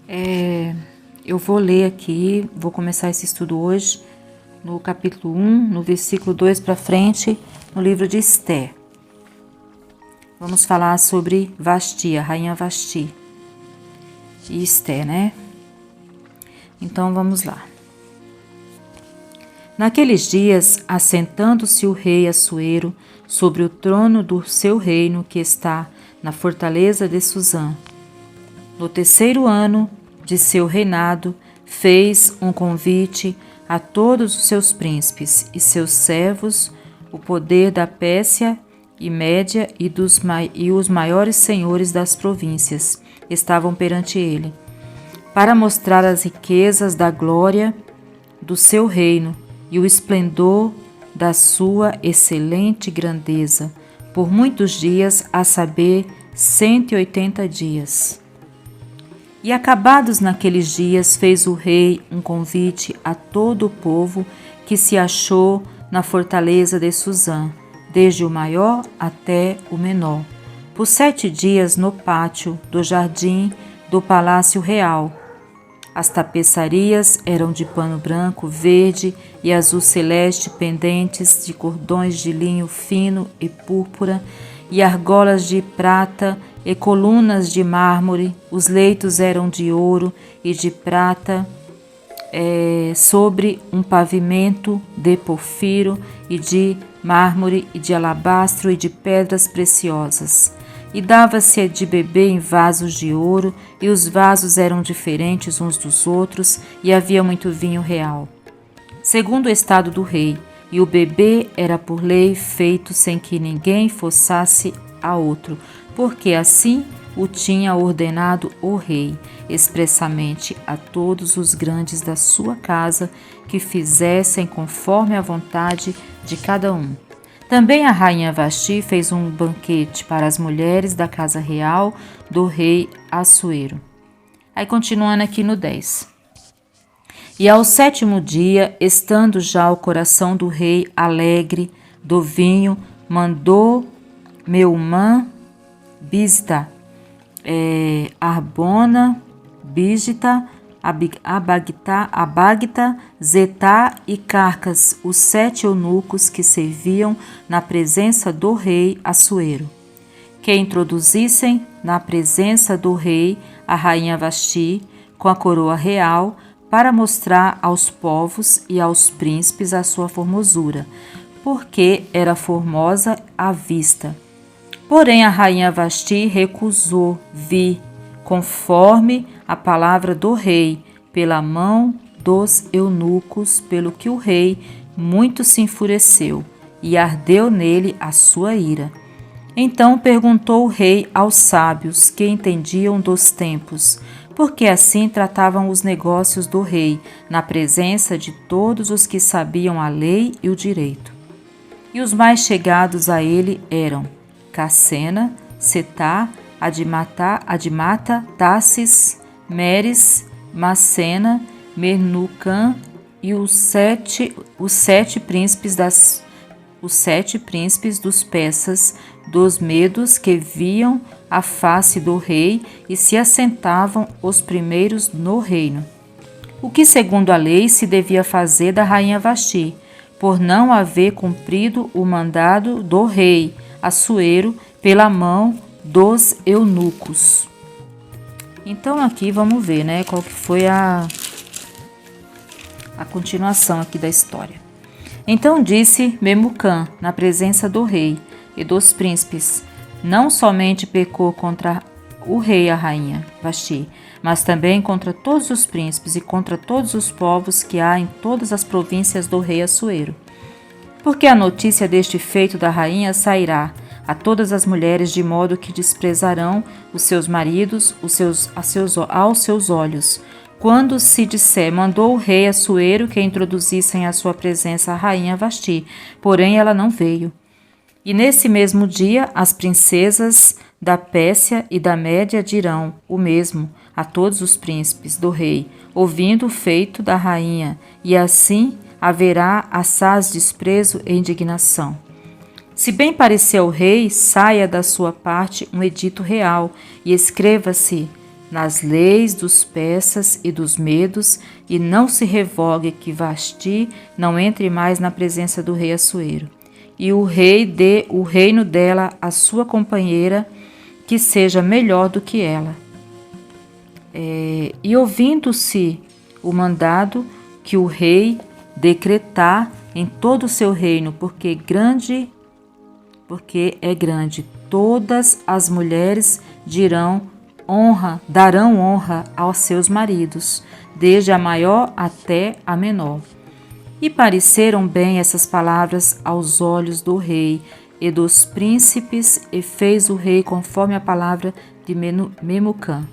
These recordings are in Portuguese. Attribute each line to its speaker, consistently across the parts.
Speaker 1: Eu vou ler aqui, vou começar esse estudo hoje, no capítulo 1, no versículo 2 para frente, no livro de Esther. Vamos falar sobre Vasti, a rainha Vasti e Esther, né? Então vamos lá. Naqueles dias, assentando-se o rei Assuero sobre o trono do seu reino que está na fortaleza de Suzã, no terceiro ano de seu reinado, fez um convite a todos os seus príncipes e seus servos, o poder da Pérsia e Média e os maiores senhores das províncias estavam perante ele, para mostrar as riquezas da glória do seu reino e o esplendor da sua excelente grandeza, por muitos dias, a saber, 180 dias. E acabados naqueles dias, fez o rei um convite a todo o povo que se achou na fortaleza de Suzã, desde o maior até o menor, por 7 dias no pátio do jardim do palácio real. As tapeçarias eram de pano branco, verde e azul celeste, pendentes de cordões de linho fino e púrpura, e argolas de prata e colunas de mármore. Os leitos eram de ouro e de prata, sobre um pavimento de porfiro e de mármore e de alabastro e de pedras preciosas. E dava-se de beber em vasos de ouro, e os vasos eram diferentes uns dos outros, e havia muito vinho real, segundo o estado do rei, e o beber era por lei feito sem que ninguém forçasse a outro, porque assim o tinha ordenado o rei, expressamente a todos os grandes da sua casa, que fizessem conforme a vontade de cada um. Também a rainha Vasti fez um banquete para as mulheres da casa real do rei Assuero. Aí continuando aqui no 10. E ao 7º dia, estando já o coração do rei alegre do vinho, mandou Meumã, Bizta, Arbona, Bígita, Abagta, Zetá e Carcas, os 7 eunucos que serviam na presença do rei Assuero, que introduzissem na presença do rei a rainha Vasti com a coroa real, para mostrar aos povos e aos príncipes a sua formosura, porque era formosa à vista. Porém a rainha Vasti recusou vir, conforme a palavra do rei, pela mão dos eunucos, pelo que o rei muito se enfureceu, e ardeu nele a sua ira. Então perguntou o rei aos sábios, que entendiam dos tempos, porque assim tratavam os negócios do rei, na presença de todos os que sabiam a lei e o direito. E os mais chegados a ele eram Cassena, Setá, Adimata, Tassis, Meres, Macena, Menucã e os sete príncipes dos persas, dos medos, que viam a face do rei e se assentavam os primeiros no reino. O que segundo a lei se devia fazer da rainha Vasti, por não haver cumprido o mandado do rei Assuero pela mão dos eunucos. Então aqui vamos ver, né, qual que foi a continuação aqui da história. Então disse Memucã na presença do rei e dos príncipes: não somente pecou contra o rei e a rainha Vasti, mas também contra todos os príncipes e contra todos os povos que há em todas as províncias do rei Assuero. Porque a notícia deste feito da rainha sairá a todas as mulheres, de modo que desprezarão os seus maridos aos seus olhos. Quando se disser, mandou o rei Assuero que introduzissem à sua presença a rainha Vasti, porém ela não veio. E nesse mesmo dia as princesas da Pérsia e da Média dirão o mesmo a todos os príncipes do rei, ouvindo o feito da rainha, e assim haverá assaz desprezo e indignação. Se bem parecer ao rei, saia da sua parte um edito real e escreva-se nas leis dos persas e dos medos, e não se revogue que Vasti não entre mais na presença do rei Assuero. E o rei dê o reino dela à sua companheira, que seja melhor do que ela. E ouvindo-se o mandado que o rei decretar em todo o seu reino, porque é grande, todas as mulheres darão honra aos seus maridos, desde a maior até a menor. E pareceram bem essas palavras aos olhos do rei e dos príncipes, e fez o rei conforme a palavra de Memucã.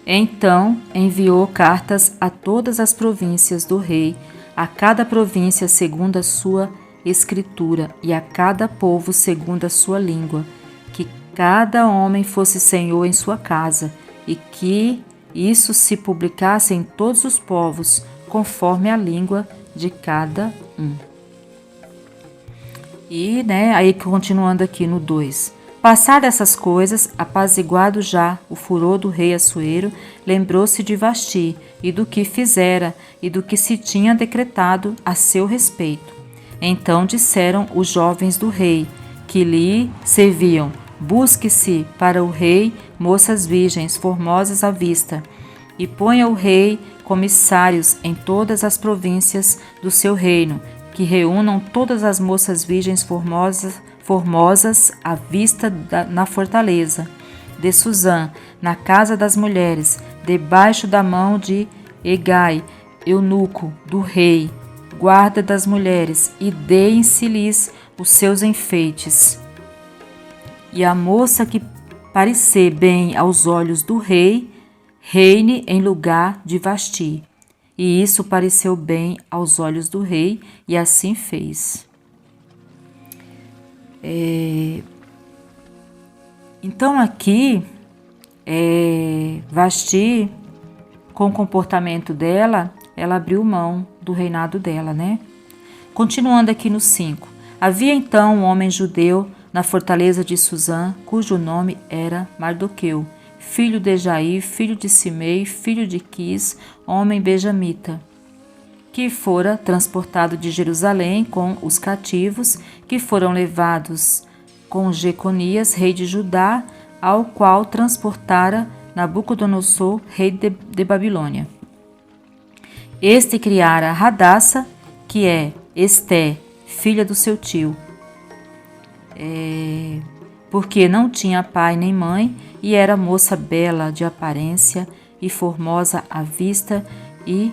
Speaker 1: Então enviou cartas a todas as províncias do rei, a cada província segundo a sua escritura, e a cada povo segundo a sua língua, que cada homem fosse senhor em sua casa, e que isso se publicasse em todos os povos, conforme a língua de cada um. E, aí continuando aqui no 2. Passadas essas coisas, apaziguado já o furor do rei Assuero, lembrou-se de Vasti e do que fizera e do que se tinha decretado a seu respeito. Então disseram os jovens do rei, que lhe serviam: busque-se para o rei moças virgens, formosas à vista, e ponha o rei comissários em todas as províncias do seu reino, que reúnam todas as moças virgens formosas à vista na fortaleza de Suzã, na casa das mulheres, debaixo da mão de Hegai, eunuco do rei, guarda das mulheres, e deem-se-lhes os seus enfeites. E a moça que parecer bem aos olhos do rei, reine em lugar de Vasti. E isso pareceu bem aos olhos do rei, e assim fez. Então aqui, Vasti, com o comportamento dela, ela abriu mão do reinado dela, Continuando aqui no 5. Havia então um homem judeu na fortaleza de Suzã, cujo nome era Mardoqueu, filho de Jair, filho de Simei, filho de Quis, homem benjamita, que fora transportado de Jerusalém com os cativos, que foram levados com Jeconias, rei de Judá, ao qual transportara Nabucodonosor, rei de Babilônia. Este criara Radassa, que é Esté, filha do seu tio, porque não tinha pai nem mãe, e era moça bela de aparência e formosa à vista, e,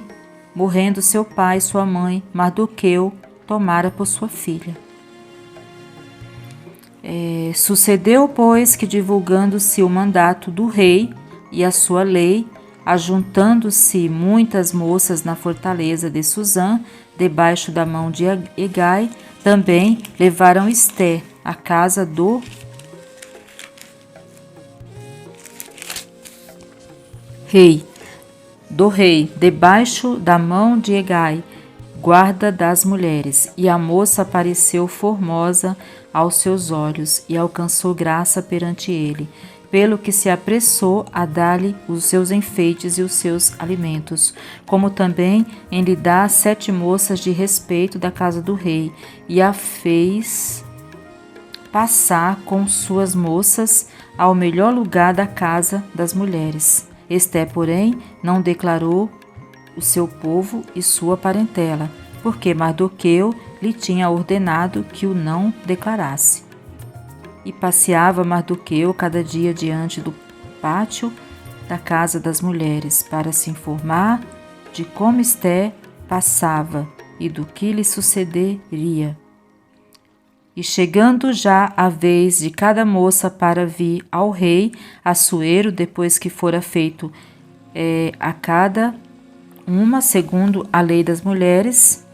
Speaker 1: morrendo seu pai e sua mãe, Mardoqueu tomara por sua filha. Sucedeu, pois, que divulgando-se o mandato do rei e a sua lei, ajuntando-se muitas moças na fortaleza de Suzã, debaixo da mão de Hegai, também levaram Esté à casa do rei, debaixo da mão de Hegai, guarda das mulheres. E a moça apareceu formosa aos seus olhos, e alcançou graça perante ele, pelo que se apressou a dar-lhe os seus enfeites e os seus alimentos, como também em lhe dar 7 moças de respeito da casa do rei, e a fez passar com suas moças ao melhor lugar da casa das mulheres. Esté, porém, não declarou o seu povo e sua parentela, porque Mardoqueu lhe tinha ordenado que o não declarasse. E passeava Mardoqueu cada dia diante do pátio da casa das mulheres, para se informar de como Esté passava e do que lhe sucederia. E chegando já a vez de cada moça para vir ao rei Assuero, depois que fora feito a cada uma segundo a lei das mulheres,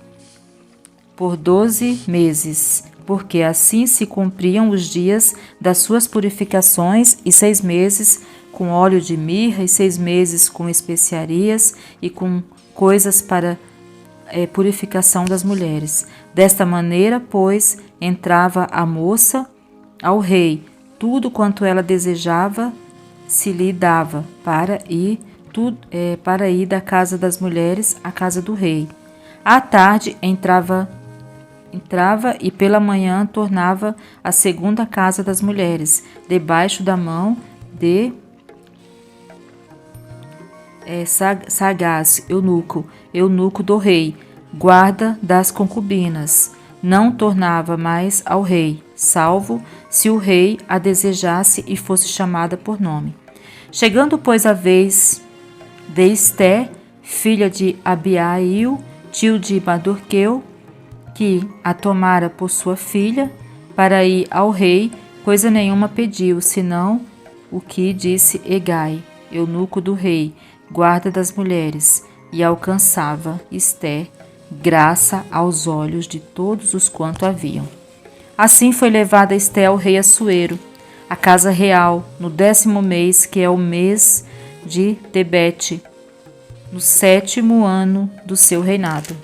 Speaker 1: por 12 meses, porque assim se cumpriam os dias das suas purificações, e 6 meses com óleo de mirra, e 6 meses com especiarias e com coisas para purificação das mulheres. Desta maneira, pois, entrava a moça ao rei, tudo quanto ela desejava se lhe dava para ir da casa das mulheres à casa do rei. À tarde entrava e pela manhã tornava à segunda casa das mulheres, debaixo da mão de Sagaz, eunuco do rei, guarda das concubinas. Não tornava mais ao rei, salvo se o rei a desejasse e fosse chamada por nome. Chegando, pois, a vez de Esté, filha de Abiail, tio de Mardoqueu, que a tomara por sua filha, para ir ao rei, coisa nenhuma pediu, senão o que disse Hegai, eunuco do rei, guarda das mulheres, e alcançava Esté graça aos olhos de todos os quanto haviam. Assim foi levada Esté ao rei Assuero, à casa real, no 10º mês, que é o mês de Tebete, no 7º ano do seu reinado.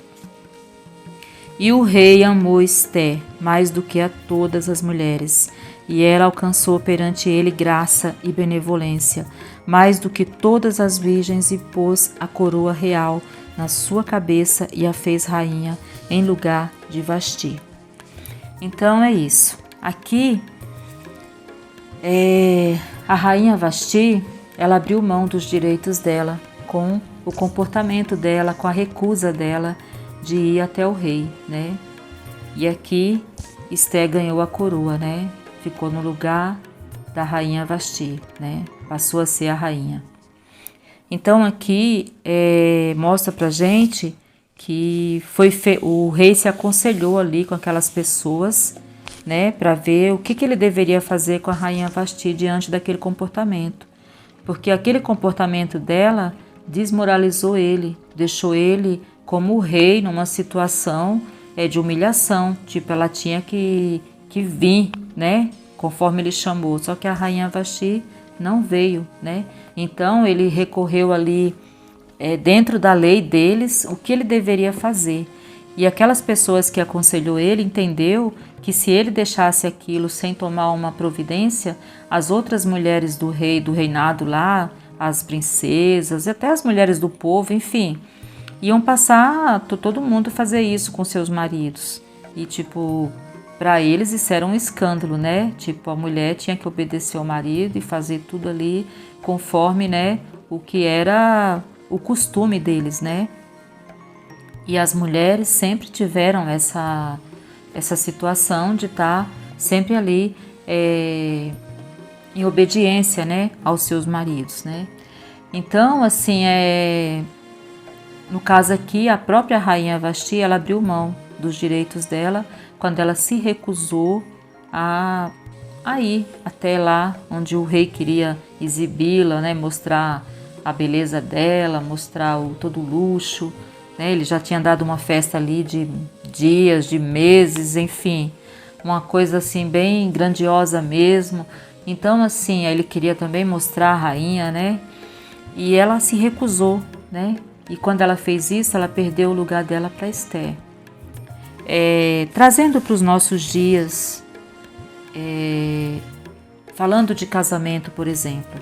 Speaker 1: E o rei amou Esté mais do que a todas as mulheres, e ela alcançou perante ele graça e benevolência, mais do que todas as virgens, e pôs a coroa real na sua cabeça e a fez rainha em lugar de Vasti. Então é isso. Aqui, a rainha Vasti, ela abriu mão dos direitos dela com o comportamento dela, com a recusa dela de ir até o rei, né? E aqui Esté ganhou a coroa, né? Ficou no lugar da rainha Vasti, né? Passou a ser a rainha. Então aqui mostra pra gente que o rei se aconselhou ali com aquelas pessoas, né? Para ver o que ele deveria fazer com a rainha Vasti diante daquele comportamento. Porque aquele comportamento dela desmoralizou ele, deixou ele como rei numa situação de humilhação, tipo, ela tinha que vir, né, conforme ele chamou, só que a rainha Vasti não veio, né, então ele recorreu ali dentro da lei deles, o que ele deveria fazer, e aquelas pessoas que aconselhou ele entendeu que se ele deixasse aquilo sem tomar uma providência, as outras mulheres do rei, do reinado lá, as princesas, até as mulheres do povo, enfim, iam passar todo mundo fazer isso com seus maridos. E tipo, para eles isso era um escândalo, né? Tipo, a mulher tinha que obedecer ao marido e fazer tudo ali conforme, né, o que era o costume deles, né? E as mulheres sempre tiveram essa situação de estar sempre ali em obediência, né, aos seus maridos, né? Então, assim, no caso aqui, a própria rainha Vasti, ela abriu mão dos direitos dela quando ela se recusou a ir até lá onde o rei queria exibi-la, né, mostrar a beleza dela, mostrar todo o luxo, né? Ele já tinha dado uma festa ali de dias, de meses, enfim, uma coisa assim bem grandiosa mesmo. Então, assim, ele queria também mostrar a rainha, né? E ela se recusou, né? E quando ela fez isso, ela perdeu o lugar dela para Esté. Trazendo para os nossos dias, falando de casamento, por exemplo.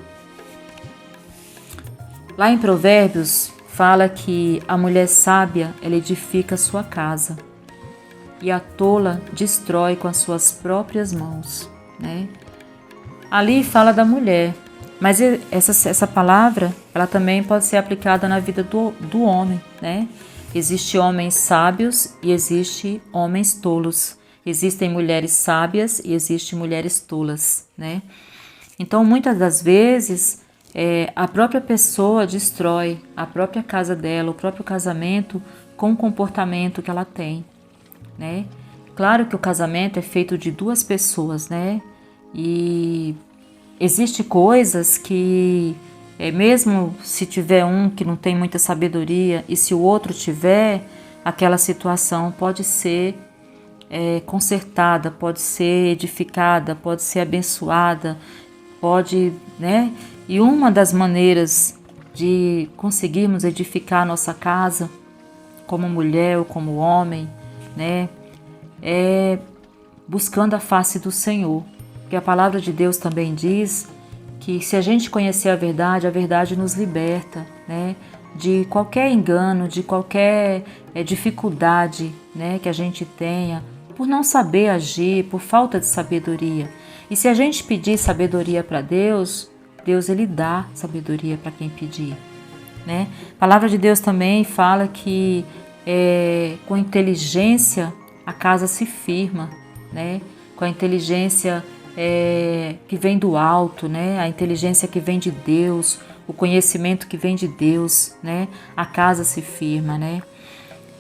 Speaker 1: Lá em Provérbios, fala que a mulher sábia, ela edifica sua casa e a tola destrói com as suas próprias mãos, né? Ali fala da mulher, mas essa palavra, ela também pode ser aplicada na vida do homem, né? Existem homens sábios e existem homens tolos. Existem mulheres sábias e existem mulheres tolas, né? Então, muitas das vezes, a própria pessoa destrói a própria casa dela, o próprio casamento, com o comportamento que ela tem, né? Claro que o casamento é feito de duas pessoas, né? E existem coisas que, mesmo se tiver um que não tem muita sabedoria e se o outro tiver, aquela situação pode ser consertada, pode ser edificada, pode ser abençoada, pode, né? E uma das maneiras de conseguirmos edificar a nossa casa, como mulher ou como homem, né, é buscando a face do Senhor. Porque a palavra de Deus também diz que se a gente conhecer a verdade nos liberta, né, de qualquer engano, de qualquer dificuldade, né, que a gente tenha, por não saber agir, por falta de sabedoria. E se a gente pedir sabedoria para Deus, Deus ele dá sabedoria para quem pedir, né? A palavra de Deus também fala que com inteligência a casa se firma, né? Com a inteligência que vem do alto, né? A inteligência que vem de Deus, o conhecimento que vem de Deus, né? A casa se firma, né?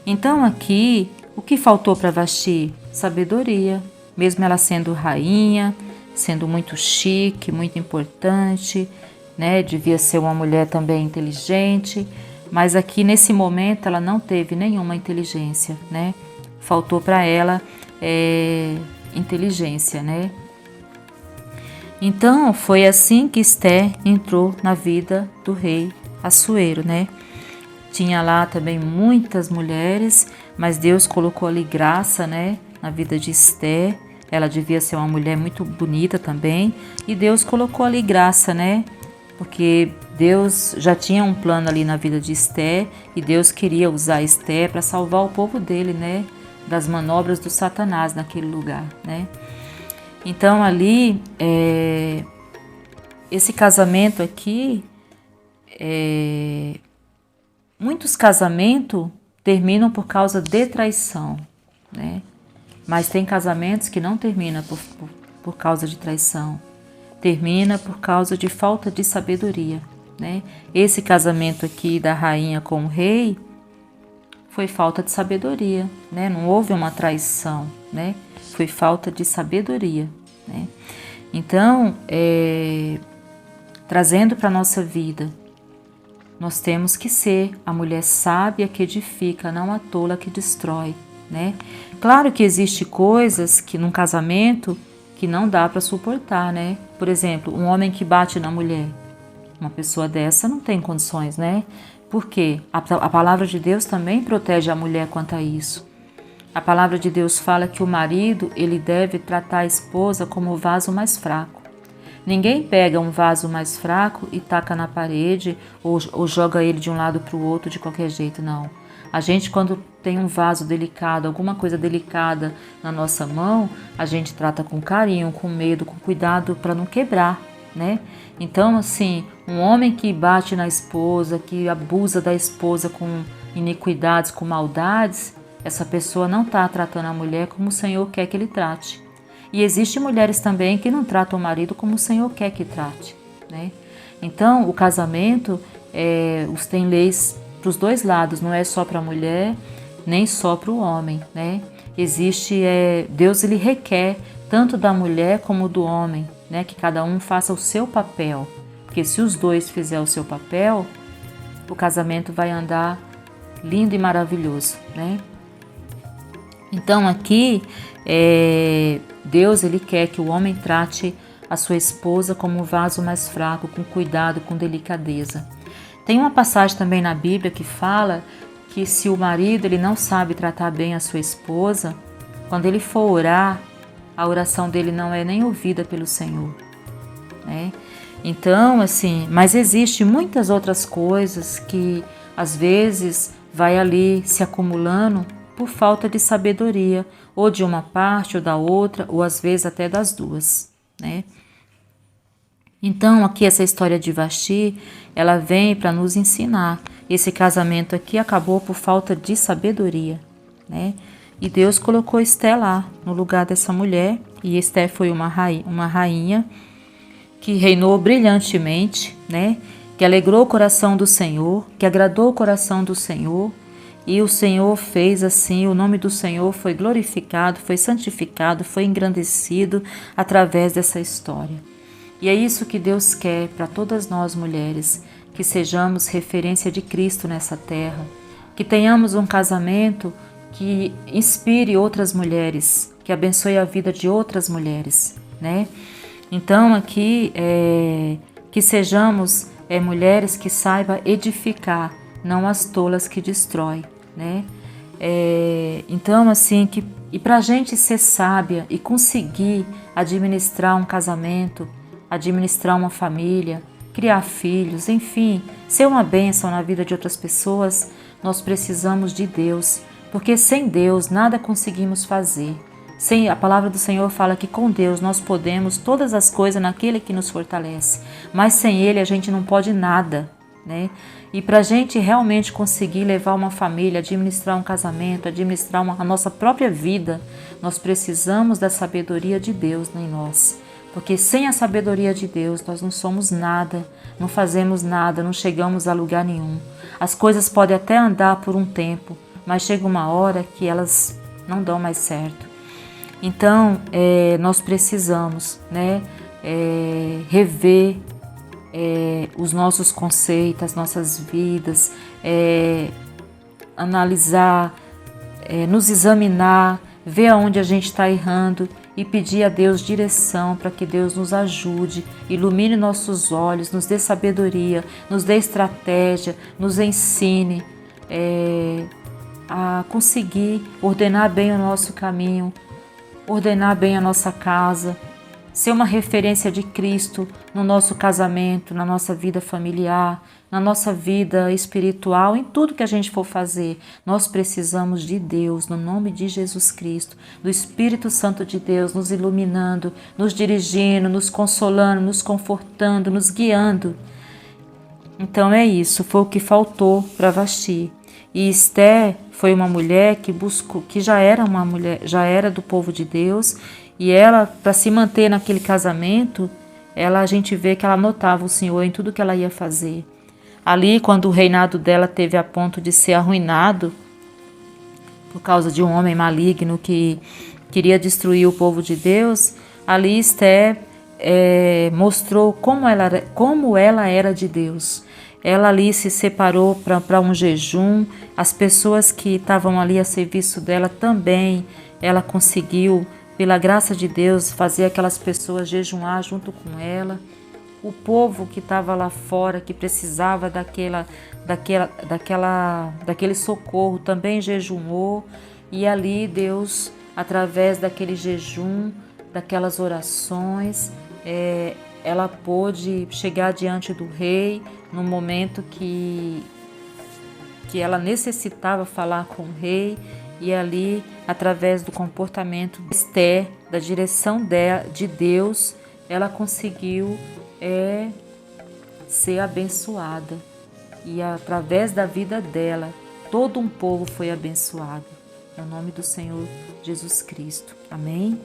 Speaker 1: Então aqui, o que faltou para Vasti? Sabedoria. Mesmo ela sendo rainha, sendo muito chique, muito importante, né? Devia ser uma mulher também inteligente, mas aqui nesse momento ela não teve nenhuma inteligência, né? Faltou para ela inteligência, né? Então foi assim que Esther entrou na vida do rei Assuero, né? Tinha lá também muitas mulheres, mas Deus colocou ali graça, né, na vida de Esther. Ela devia ser uma mulher muito bonita também, e Deus colocou ali graça, né? Porque Deus já tinha um plano ali na vida de Esther, e Deus queria usar Esther para salvar o povo dele, né, das manobras do Satanás naquele lugar, né? Então ali, esse casamento aqui, muitos casamentos terminam por causa de traição, né? Mas tem casamentos que não terminam por causa de traição. Termina por causa de falta de sabedoria, né? Esse casamento aqui da rainha com o rei foi falta de sabedoria, né? Não houve uma traição, né? Foi falta de sabedoria, né? Então, trazendo para a nossa vida, nós temos que ser a mulher sábia que edifica, não a tola que destrói, né? Claro que existe coisas que num casamento que não dá para suportar, né? Por exemplo, um homem que bate na mulher. Uma pessoa dessa não tem condições, né? Por quê? A palavra de Deus também protege a mulher quanto a isso. A palavra de Deus fala que o marido, ele deve tratar a esposa como o vaso mais fraco. Ninguém pega um vaso mais fraco e taca na parede ou joga ele de um lado para o outro de qualquer jeito, não. A gente, quando tem um vaso delicado, alguma coisa delicada na nossa mão, a gente trata com carinho, com medo, com cuidado para não quebrar, né? Então, assim, um homem que bate na esposa, que abusa da esposa com iniquidades, com maldades, essa pessoa não está tratando a mulher como o Senhor quer que ele trate. E existem mulheres também que não tratam o marido como o Senhor quer que trate, né? Então, o casamento tem leis para os dois lados, não é só para a mulher, nem só para o homem, né? Deus ele requer tanto da mulher como do homem, né? Que cada um faça o seu papel, porque se os dois fizerem o seu papel, o casamento vai andar lindo e maravilhoso, né? Então aqui, Deus ele quer que o homem trate a sua esposa como um vaso mais fraco, com cuidado, com delicadeza. Tem uma passagem também na Bíblia que fala que se o marido ele não sabe tratar bem a sua esposa, quando ele for orar, a oração dele não é nem ouvida pelo Senhor, né? Então, assim, mas existe muitas outras coisas que às vezes vai ali se acumulando por falta de sabedoria, ou de uma parte ou da outra, ou às vezes até das duas, né? Então, aqui essa história de Vasti, ela vem para nos ensinar. Esse casamento aqui acabou por falta de sabedoria, né? E Deus colocou Esther lá, no lugar dessa mulher, e Esther foi uma rainha que reinou brilhantemente, né? Que alegrou o coração do Senhor, que agradou o coração do Senhor, e o Senhor fez assim, o nome do Senhor foi glorificado, foi santificado, foi engrandecido através dessa história. E é isso que Deus quer para todas nós mulheres, que sejamos referência de Cristo nessa terra, que tenhamos um casamento que inspire outras mulheres, que abençoe a vida de outras mulheres, né? Então aqui, que sejamos mulheres que saibam edificar, não as tolas que destrói, né? Então assim, e para a gente ser sábia e conseguir administrar um casamento, administrar uma família, criar filhos, enfim, ser uma bênção na vida de outras pessoas, nós precisamos de Deus, porque sem Deus nada conseguimos fazer. A palavra do Senhor fala que com Deus nós podemos todas as coisas naquele que nos fortalece, mas sem Ele a gente não pode nada, né? E para a gente realmente conseguir levar uma família, administrar um casamento, administrar a nossa própria vida, nós precisamos da sabedoria de Deus em nós. Porque sem a sabedoria de Deus nós não somos nada, não fazemos nada, não chegamos a lugar nenhum. As coisas podem até andar por um tempo, mas chega uma hora que elas não dão mais certo. Então, nós precisamos, né, rever os nossos conceitos, as nossas vidas, analisar, nos examinar, ver aonde a gente está errando e pedir a Deus direção para que Deus nos ajude, ilumine nossos olhos, nos dê sabedoria, nos dê estratégia, nos ensine a conseguir ordenar bem o nosso caminho, ordenar bem a nossa casa, ser uma referência de Cristo no nosso casamento, na nossa vida familiar, na nossa vida espiritual, em tudo que a gente for fazer. Nós precisamos de Deus, no nome de Jesus Cristo, do Espírito Santo de Deus nos iluminando, nos dirigindo, nos consolando, nos confortando, nos guiando. Então é isso, foi o que faltou para Vasti. E Esther foi uma mulher que buscou, que já era do povo de Deus, e ela, para se manter naquele casamento, a gente vê que ela notava o Senhor em tudo que ela ia fazer. Ali, quando o reinado dela teve a ponto de ser arruinado por causa de um homem maligno que queria destruir o povo de Deus, ali Esther mostrou como ela era de Deus. Ela ali se separou para um jejum, as pessoas que estavam ali a serviço dela também, ela conseguiu, pela graça de Deus, fazer aquelas pessoas jejuar junto com ela. O povo que estava lá fora, que precisava daquele socorro, também jejuou. E ali Deus, através daquele jejum, daquelas orações, ela pôde chegar diante do rei no momento que ela necessitava falar com o rei, e ali, através do comportamento de Esther, da direção de Deus, ela conseguiu ser abençoada. E através da vida dela, todo um povo foi abençoado. Em nome do Senhor Jesus Cristo. Amém?